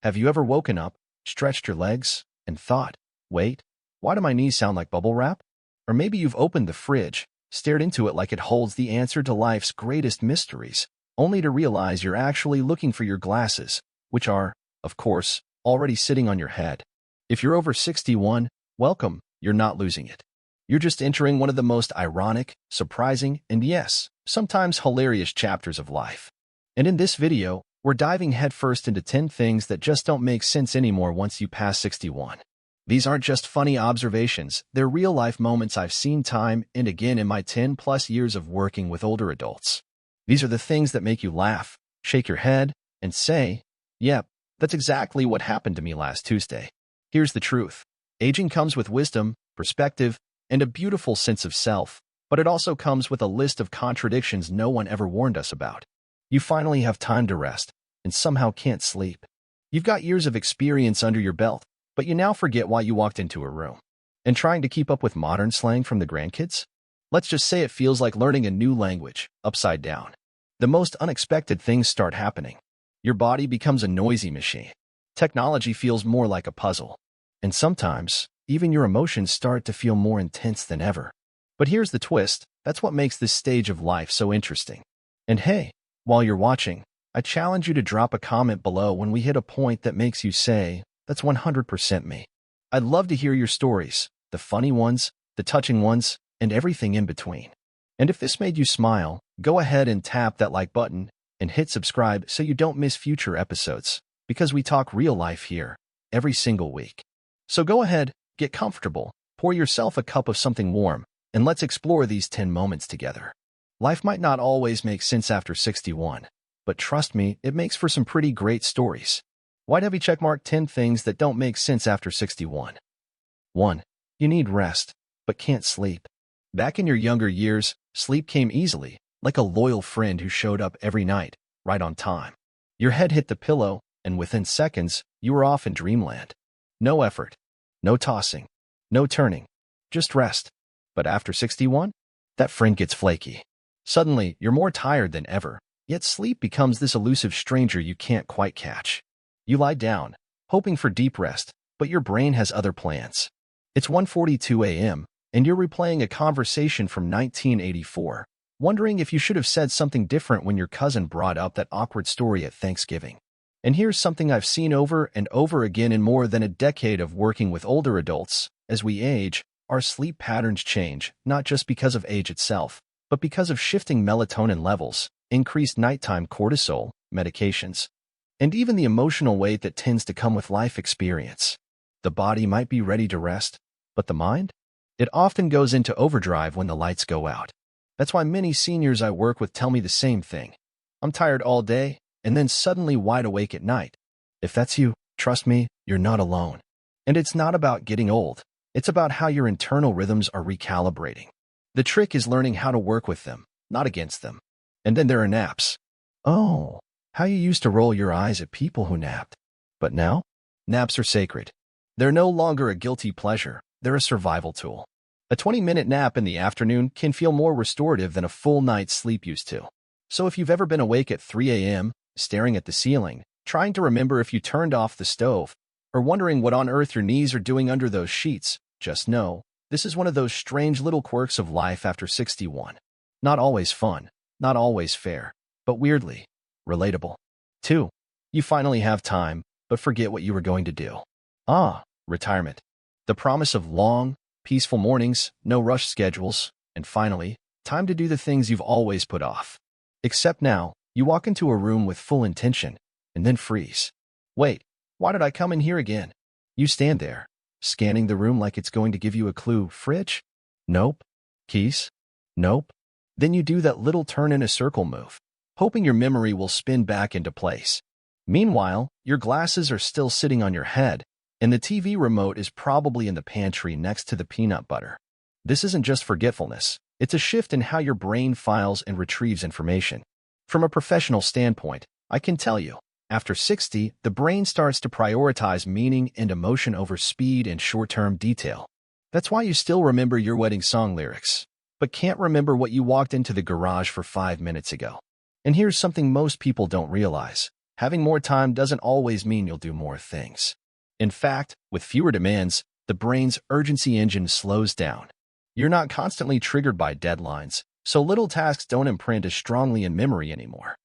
Have you ever woken up, stretched your legs, and thought, wait, why do my knees sound like bubble wrap? Or maybe you've opened the fridge, stared into it like it holds the answer to life's greatest mysteries, only to realize you're actually looking for your glasses, which are, of course, already sitting on your head. If you're over 61, welcome, you're not losing it. You're just entering one of the most ironic, surprising, and yes, sometimes hilarious chapters of life. And in this video, we're diving headfirst into 10 things that just don't make sense anymore once you pass 61. These aren't just funny observations, they're real-life moments I've seen time and again in my 10-plus years of working with older adults. These are the things that make you laugh, shake your head, and say, yep, that's exactly what happened to me last Tuesday. Here's the truth. Aging comes with wisdom, perspective, and a beautiful sense of self, but it also comes with a list of contradictions no one ever warned us about. You finally have time to rest, and somehow can't sleep. You've got years of experience under your belt, but you now forget why you walked into a room. And trying to keep up with modern slang from the grandkids? Let's just say it feels like learning a new language, upside down. The most unexpected things start happening. Your body becomes a noisy machine. Technology feels more like a puzzle. And sometimes, even your emotions start to feel more intense than ever. But here's the twist, that's what makes this stage of life so interesting. And hey, while you're watching, I challenge you to drop a comment below when we hit a point that makes you say, that's 100% me. I'd love to hear your stories, the funny ones, the touching ones, and everything in between. And if this made you smile, go ahead and tap that like button and hit subscribe so you don't miss future episodes, because we talk real life here, every single week. So go ahead, get comfortable, pour yourself a cup of something warm, and let's explore these 10 moments together. Life might not always make sense after 61, but trust me, it makes for some pretty great stories. Why'd have you checkmark 10 things that don't make sense after 61? 1. You need rest, but can't sleep. Back in your younger years, sleep came easily, like a loyal friend who showed up every night, right on time. Your head hit the pillow, and within seconds, you were off in dreamland. No effort, no tossing, no turning, just rest. But after 61, that friend gets flaky. Suddenly, you're more tired than ever, yet sleep becomes this elusive stranger you can't quite catch. You lie down, hoping for deep rest, but your brain has other plans. It's 1:42 a.m., and you're replaying a conversation from 1984, wondering if you should have said something different when your cousin brought up that awkward story at Thanksgiving. And here's something I've seen over and over again in more than a decade of working with older adults. As we age, our sleep patterns change, not just because of age itself, but because of shifting melatonin levels, increased nighttime cortisol, medications, and even the emotional weight that tends to come with life experience. The body might be ready to rest, but the mind? It often goes into overdrive when the lights go out. That's why many seniors I work with tell me the same thing. I'm tired all day, and then suddenly wide awake at night. If that's you, trust me, you're not alone. And it's not about getting old. It's about how your internal rhythms are recalibrating. The trick is learning how to work with them, not against them. And then there are naps. Oh, how you used to roll your eyes at people who napped. But now, naps are sacred. They're no longer a guilty pleasure, they're a survival tool. A 20-minute nap in the afternoon can feel more restorative than a full night's sleep used to. So if you've ever been awake at 3 a.m., staring at the ceiling, trying to remember if you turned off the stove, or wondering what on earth your knees are doing under those sheets, just know, this is one of those strange little quirks of life after 61. Not always fun, not always fair, but weirdly relatable. 2. You finally have time, but forget what you were going to do. Retirement. The promise of long, peaceful mornings, no rush schedules, and finally, time to do the things you've always put off. Except now, you walk into a room with full intention, and then freeze. Wait, why did I come in here again? You stand there, scanning the room like it's going to give you a clue. Fridge? Nope. Keys? Nope. Then you do that little turn in a circle move, hoping your memory will spin back into place. Meanwhile, your glasses are still sitting on your head, and the TV remote is probably in the pantry next to the peanut butter. This isn't just forgetfulness, it's a shift in how your brain files and retrieves information. From a professional standpoint, I can tell you, after 60, the brain starts to prioritize meaning and emotion over speed and short-term detail. That's why you still remember your wedding song lyrics, but can't remember what you walked into the garage for 5 minutes ago. And here's something most people don't realize. Having more time doesn't always mean you'll do more things. In fact, with fewer demands, the brain's urgency engine slows down. You're not constantly triggered by deadlines, so little tasks don't imprint as strongly in memory anymore.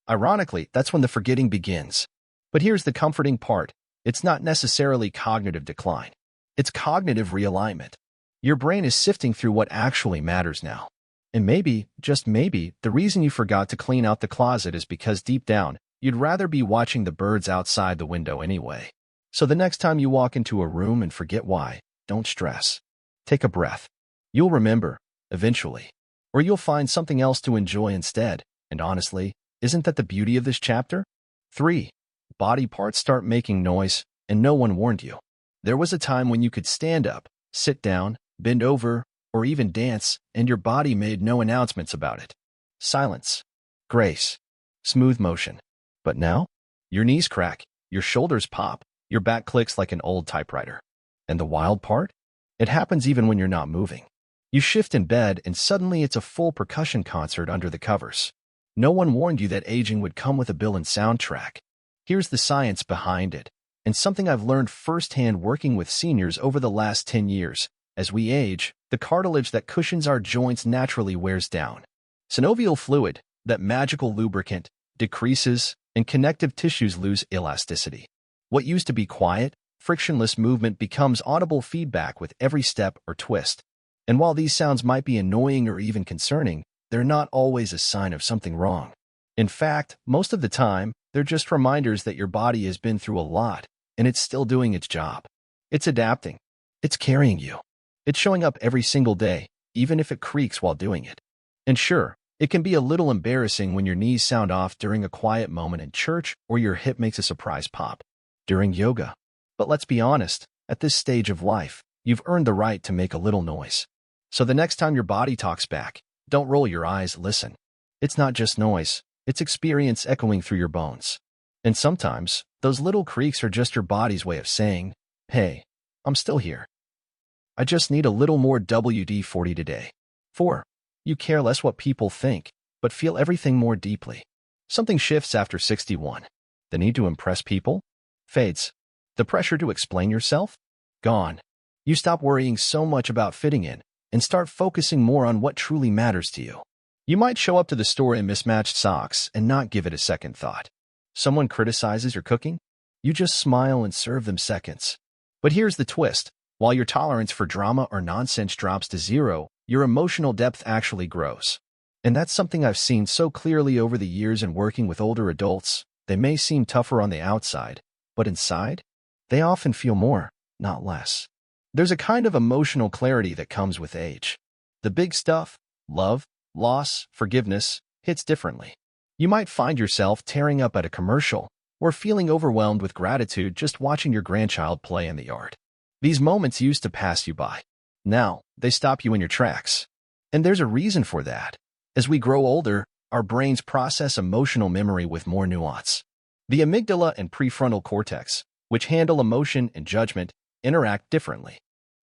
Ironically, that's when the forgetting begins. But here's the comforting part. It's not necessarily cognitive decline. It's cognitive realignment. Your brain is sifting through what actually matters now. And maybe, just maybe, the reason you forgot to clean out the closet is because deep down, you'd rather be watching the birds outside the window anyway. So the next time you walk into a room and forget why, don't stress. Take a breath. You'll remember, eventually. Or you'll find something else to enjoy instead. And honestly, isn't that the beauty of this chapter? 3. Body parts start making noise, and no one warned you. There was a time when you could stand up, sit down, bend over, or even dance, and your body made no announcements about it. Silence. Grace. Smooth motion. But now, your knees crack, your shoulders pop, your back clicks like an old typewriter. And the wild part? It happens even when you're not moving. You shift in bed and suddenly it's a full percussion concert under the covers. No one warned you that aging would come with a built-in soundtrack. Here's the science behind it, and something I've learned firsthand working with seniors over the last 10 years. As we age, the cartilage that cushions our joints naturally wears down. Synovial fluid, that magical lubricant, decreases, and connective tissues lose elasticity. What used to be quiet, frictionless movement becomes audible feedback with every step or twist. And while these sounds might be annoying or even concerning, they're not always a sign of something wrong. In fact, most of the time, they're just reminders that your body has been through a lot, and it's still doing its job. It's adapting. It's carrying you. It's showing up every single day, even if it creaks while doing it. And sure, it can be a little embarrassing when your knees sound off during a quiet moment in church or your hip makes a surprise pop during yoga. But let's be honest, at this stage of life, you've earned the right to make a little noise. So the next time your body talks back, don't roll your eyes, listen. It's not just noise, it's experience echoing through your bones. And sometimes, those little creaks are just your body's way of saying, hey, I'm still here. I just need a little more WD-40 today. 4. You care less what people think, but feel everything more deeply. Something shifts after 61. The need to impress people fades. The pressure to explain yourself? Gone. You stop worrying so much about fitting in and start focusing more on what truly matters to you. You might show up to the store in mismatched socks and not give it a second thought. Someone criticizes your cooking? You just smile and serve them seconds. But here's the twist. While your tolerance for drama or nonsense drops to 0, your emotional depth actually grows. And that's something I've seen so clearly over the years in working with older adults. They may seem tougher on the outside, but inside, they often feel more, not less. There's a kind of emotional clarity that comes with age. The big stuff, love, loss, forgiveness, hits differently. You might find yourself tearing up at a commercial or feeling overwhelmed with gratitude just watching your grandchild play in the yard. These moments used to pass you by. Now, they stop you in your tracks. And there's a reason for that. As we grow older, our brains process emotional memory with more nuance. The amygdala and prefrontal cortex, which handle emotion and judgment, interact differently.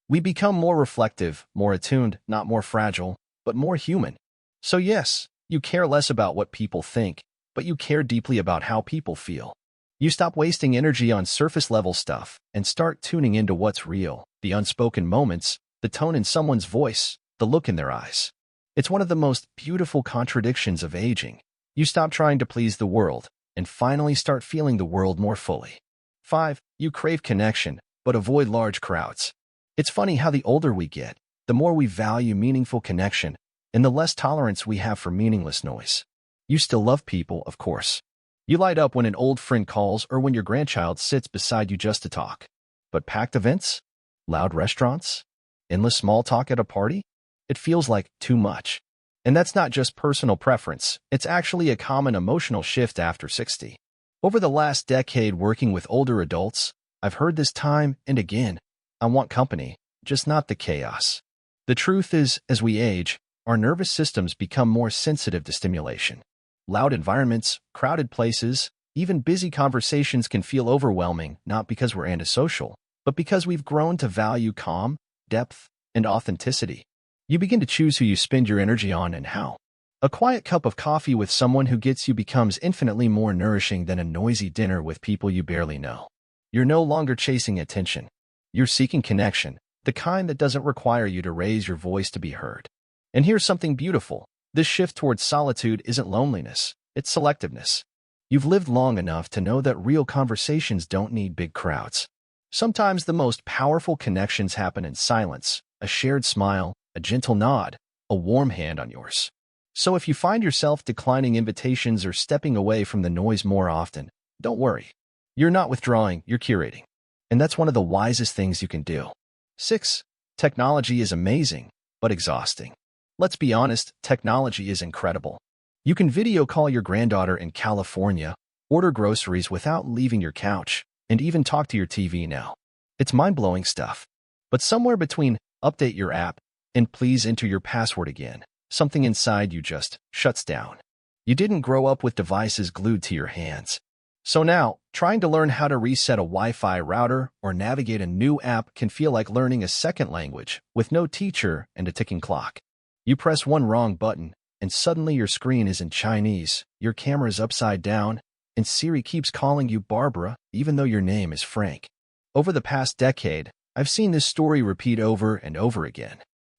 We become more reflective, more attuned, not more fragile, but more human. So yes, you care less about what people think, but you care deeply about how people feel. You stop wasting energy on surface-level stuff and start tuning into what's real, the unspoken moments, the tone in someone's voice, the look in their eyes. It's one of the most beautiful contradictions of aging. You stop trying to please the world and finally start feeling the world more fully. 5. You crave connection, but avoid large crowds. It's funny how the older we get, the more we value meaningful connection and the less tolerance we have for meaningless noise. You still love people, of course. You light up when an old friend calls or when your grandchild sits beside you just to talk. But packed events? Loud restaurants? Endless small talk at a party? It feels like too much. And that's not just personal preference, it's actually a common emotional shift after 60. Over the last decade working with older adults, I've heard this time and again, I want company, just not the chaos. The truth is, as we age, our nervous systems become more sensitive to stimulation. Loud environments, crowded places, even busy conversations can feel overwhelming, not because we're antisocial, but because we've grown to value calm, depth, and authenticity. You begin to choose who you spend your energy on and how. A quiet cup of coffee with someone who gets you becomes infinitely more nourishing than a noisy dinner with people you barely know. You're no longer chasing attention. You're seeking connection, the kind that doesn't require you to raise your voice to be heard. And here's something beautiful. This shift towards solitude isn't loneliness, it's selectiveness. You've lived long enough to know that real conversations don't need big crowds. Sometimes the most powerful connections happen in silence, a shared smile, a gentle nod, a warm hand on yours. So if you find yourself declining invitations or stepping away from the noise more often, don't worry. You're not withdrawing, you're curating. And that's one of the wisest things you can do. 6. Technology is amazing, but exhausting. Let's be honest, technology is incredible. You can video call your granddaughter in California, order groceries without leaving your couch, and even talk to your TV now. It's mind-blowing stuff. But somewhere between update your app and please enter your password again, something inside you just shuts down. You didn't grow up with devices glued to your hands. So now, trying to learn how to reset a Wi-Fi router or navigate a new app can feel like learning a second language with no teacher and a ticking clock. You press one wrong button, and suddenly your screen is in Chinese, your camera's upside down, and Siri keeps calling you Barbara, even though your name is Frank. Over the past decade, I've seen this story repeat over and over again.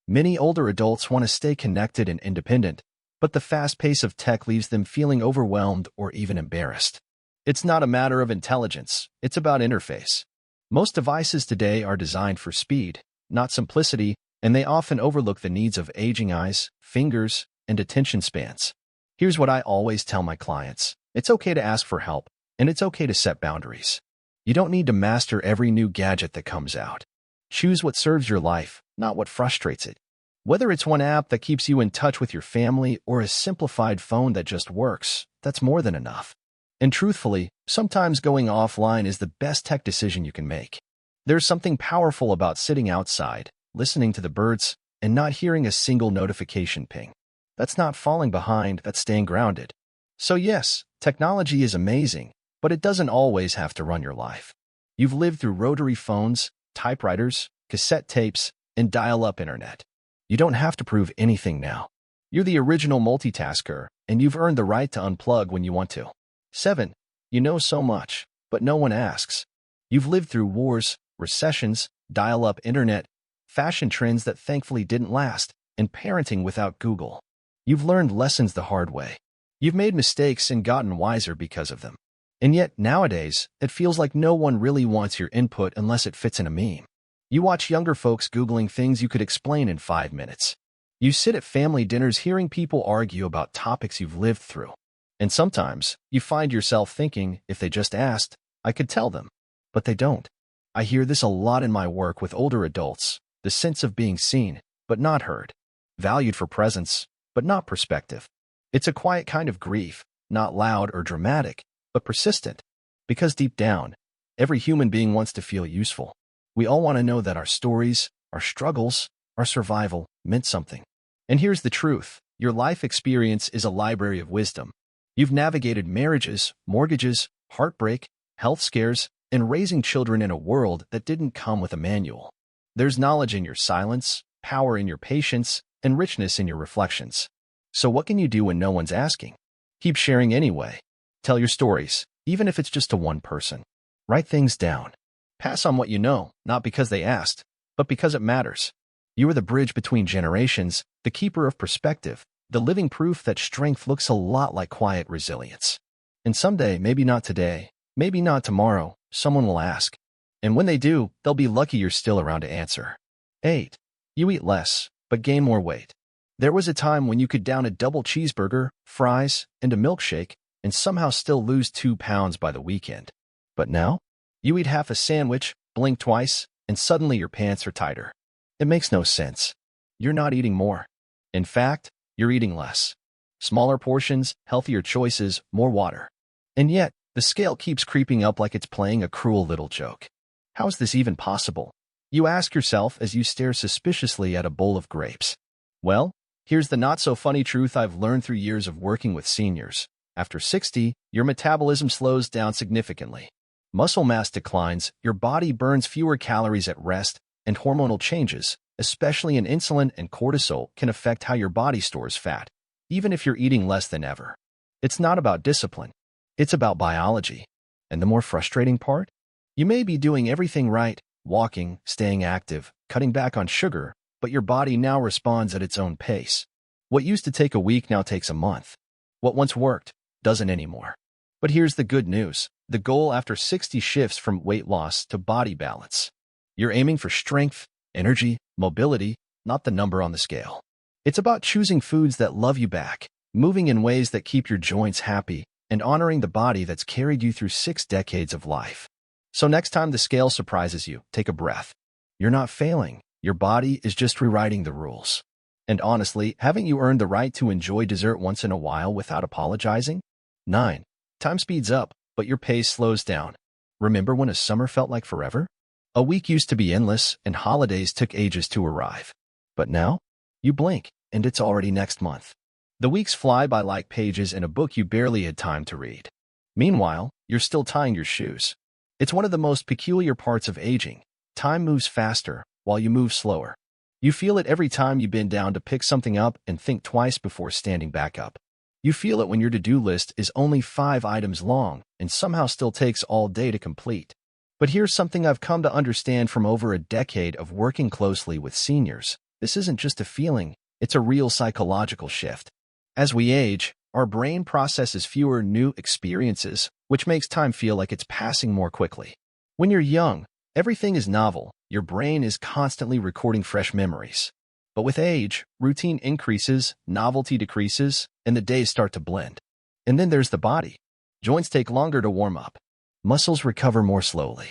Many older adults want to stay connected and independent, but the fast pace of tech leaves them feeling overwhelmed or even embarrassed. It's not a matter of intelligence, it's about interface. Most devices today are designed for speed, not simplicity, and they often overlook the needs of aging eyes, fingers, and attention spans. Here's what I always tell my clients. It's okay to ask for help, and it's okay to set boundaries. You don't need to master every new gadget that comes out. Choose what serves your life, not what frustrates it. Whether it's one app that keeps you in touch with your family or a simplified phone that just works, that's more than enough. And truthfully, sometimes going offline is the best tech decision you can make. There's something powerful about sitting outside, listening to the birds, and not hearing a single notification ping. That's not falling behind, that's staying grounded. So yes, technology is amazing, but it doesn't always have to run your life. You've lived through rotary phones, typewriters, cassette tapes, and dial-up internet. You don't have to prove anything now. You're the original multitasker, and you've earned the right to unplug when you want to. 7. You know so much, but no one asks. You've lived through wars, recessions, dial-up internet, fashion trends that thankfully didn't last, and parenting without Google. You've learned lessons the hard way. You've made mistakes and gotten wiser because of them. And yet, nowadays, it feels like no one really wants your input unless it fits in a meme. You watch younger folks Googling things you could explain in 5 minutes. You sit at family dinners hearing people argue about topics you've lived through. And sometimes, you find yourself thinking, if they just asked, I could tell them. But they don't. I hear this a lot in my work with older adults, the sense of being seen, but not heard. Valued for presence, but not perspective. It's a quiet kind of grief, not loud or dramatic, but persistent. Because deep down, every human being wants to feel useful. We all want to know that our stories, our struggles, our survival meant something. And here's the truth. Your life experience is a library of wisdom. You've navigated marriages, mortgages, heartbreak, health scares, and raising children in a world that didn't come with a manual. There's knowledge in your silence, power in your patience, and richness in your reflections. So what can you do when no one's asking? Keep sharing anyway. Tell your stories, even if it's just to one person. Write things down. Pass on what you know, not because they asked, but because it matters. You are the bridge between generations, the keeper of perspective, the living proof that strength looks a lot like quiet resilience. And someday, maybe not today, maybe not tomorrow, someone will ask. And when they do, they'll be lucky you're still around to answer. 8. You eat less, but gain more weight. There was a time when you could down a double cheeseburger, fries, and a milkshake, and somehow still lose 2 pounds by the weekend. But now, you eat half a sandwich, blink twice, and suddenly your pants are tighter. It makes no sense. You're not eating more. In fact, you're eating less. Smaller portions, healthier choices, more water. And yet, the scale keeps creeping up like it's playing a cruel little joke. How is this even possible? You ask yourself as you stare suspiciously at a bowl of grapes. Well, here's the not-so-funny truth I've learned through years of working with seniors. After 60, your metabolism slows down significantly. Muscle mass declines, your body burns fewer calories at rest, and hormonal changes, especially in insulin and cortisol, can affect how your body stores fat. even if you're eating less than ever. It's not about discipline. It's about biology. And the more frustrating part? You may be doing everything right, walking, staying active, cutting back on sugar, but your body now responds at its own pace. What used to take a week now takes a month. What once worked doesn't anymore. But here's the good news. The goal after 60 shifts from weight loss to body balance. You're aiming for strength, energy, mobility, not the number on the scale. It's about choosing foods that love you back, moving in ways that keep your joints happy, and honoring the body that's carried you through 6 decades of life. So next time the scale surprises you, take a breath. You're not failing. Your body is just rewriting the rules. And honestly, haven't you earned the right to enjoy dessert once in a while without apologizing? 9. Time speeds up, but your pace slows down. Remember when a summer felt like forever? A week used to be endless, and holidays took ages to arrive. But now, you blink, and it's already next month. The weeks fly by like pages in a book you barely had time to read. Meanwhile, you're still tying your shoes. It's one of the most peculiar parts of aging. Time moves faster, while you move slower. You feel it every time you bend down to pick something up and think twice before standing back up. You feel it when your to-do list is only 5 items long and somehow still takes all day to complete. But here's something I've come to understand from over a decade of working closely with seniors. This isn't just a feeling, it's a real psychological shift. As we age, our brain processes fewer new experiences, which makes time feel like it's passing more quickly. When you're young, everything is novel. Your brain is constantly recording fresh memories. But with age, routine increases, novelty decreases, and the days start to blend. And then there's the body. Joints take longer to warm up. Muscles recover more slowly.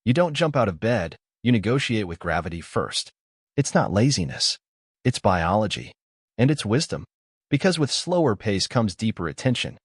You don't jump out of bed, you negotiate with gravity first. It's not laziness. It's biology. And it's wisdom. Because with slower pace comes deeper attention.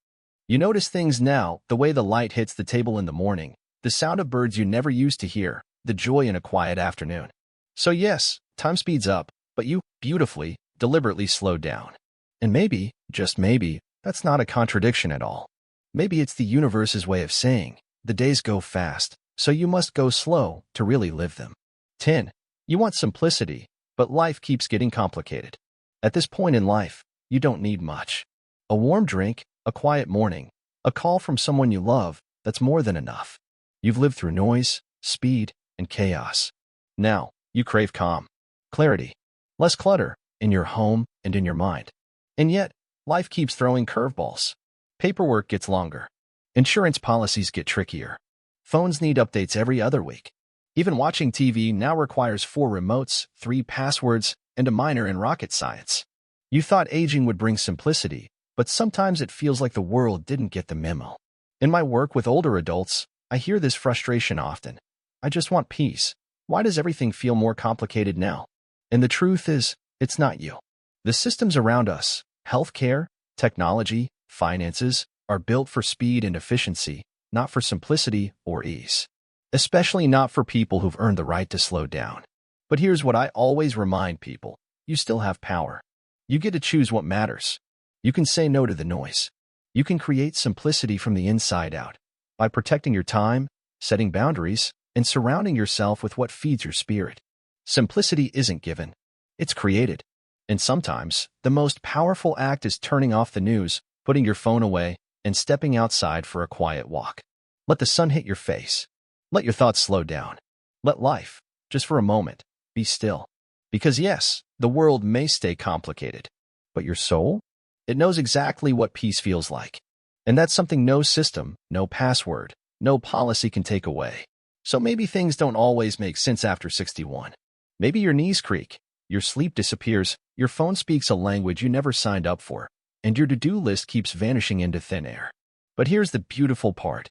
You notice things now, the way the light hits the table in the morning, the sound of birds you never used to hear, the joy in a quiet afternoon. So yes, time speeds up, but you, beautifully, deliberately slow down. And maybe, just maybe, that's not a contradiction at all. Maybe it's the universe's way of saying, the days go fast, so you must go slow to really live them. 10. You want simplicity, but life keeps getting complicated. At this point in life, you don't need much. A warm drink, a quiet morning, a call from someone you love, that's more than enough. You've lived through noise, speed, and chaos. Now, you crave calm, clarity, less clutter in your home and in your mind. And yet, life keeps throwing curveballs. Paperwork gets longer. Insurance policies get trickier. Phones need updates every other week. Even watching TV now requires 4 remotes, 3 passwords, and a minor in rocket science. You thought aging would bring simplicity, but sometimes it feels like the world didn't get the memo. In my work with older adults, I hear this frustration often. I just want peace. Why does everything feel more complicated now? And the truth is, it's not you. The systems around us, healthcare, technology, finances, are built for speed and efficiency, not for simplicity or ease. Especially not for people who've earned the right to slow down. But here's what I always remind people. You still have power. You get to choose what matters. You can say no to the noise. You can create simplicity from the inside out by protecting your time, setting boundaries, and surrounding yourself with what feeds your spirit. Simplicity isn't given. It's created. And sometimes, the most powerful act is turning off the news, putting your phone away, and stepping outside for a quiet walk. Let the sun hit your face. Let your thoughts slow down. Let life, just for a moment, be still. Because yes, the world may stay complicated, but your soul? It knows exactly what peace feels like. And that's something no system, no password, no policy can take away. So maybe things don't always make sense after 61. Maybe your knees creak, your sleep disappears, your phone speaks a language you never signed up for, and your to-do list keeps vanishing into thin air. But here's the beautiful part.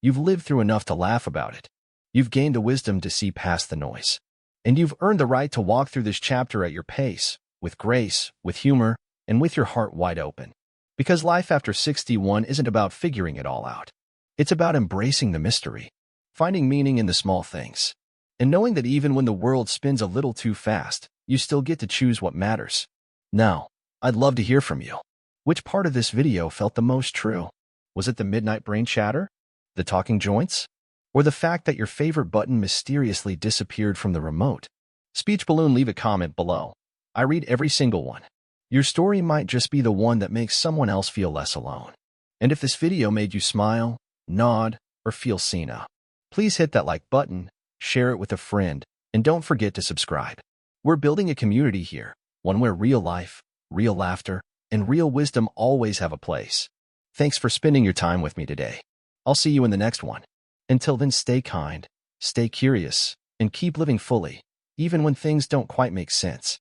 You've lived through enough to laugh about it. You've gained the wisdom to see past the noise. And you've earned the right to walk through this chapter at your pace, with grace, with humor, and with your heart wide open. Because life after 61 isn't about figuring it all out. It's about embracing the mystery, finding meaning in the small things, and knowing that even when the world spins a little too fast, you still get to choose what matters. Now, I'd love to hear from you. Which part of this video felt the most true? Was it the midnight brain chatter? The talking joints? Or the fact that your favorite button mysteriously disappeared from the remote? Speech balloon, leave a comment below. I read every single one. Your story might just be the one that makes someone else feel less alone. And if this video made you smile, nod, or feel seen up, please hit that like button, share it with a friend, and don't forget to subscribe. We're building a community here, one where real life, real laughter, and real wisdom always have a place. Thanks for spending your time with me today. I'll see you in the next one. Until then, stay kind, stay curious, and keep living fully, even when things don't quite make sense.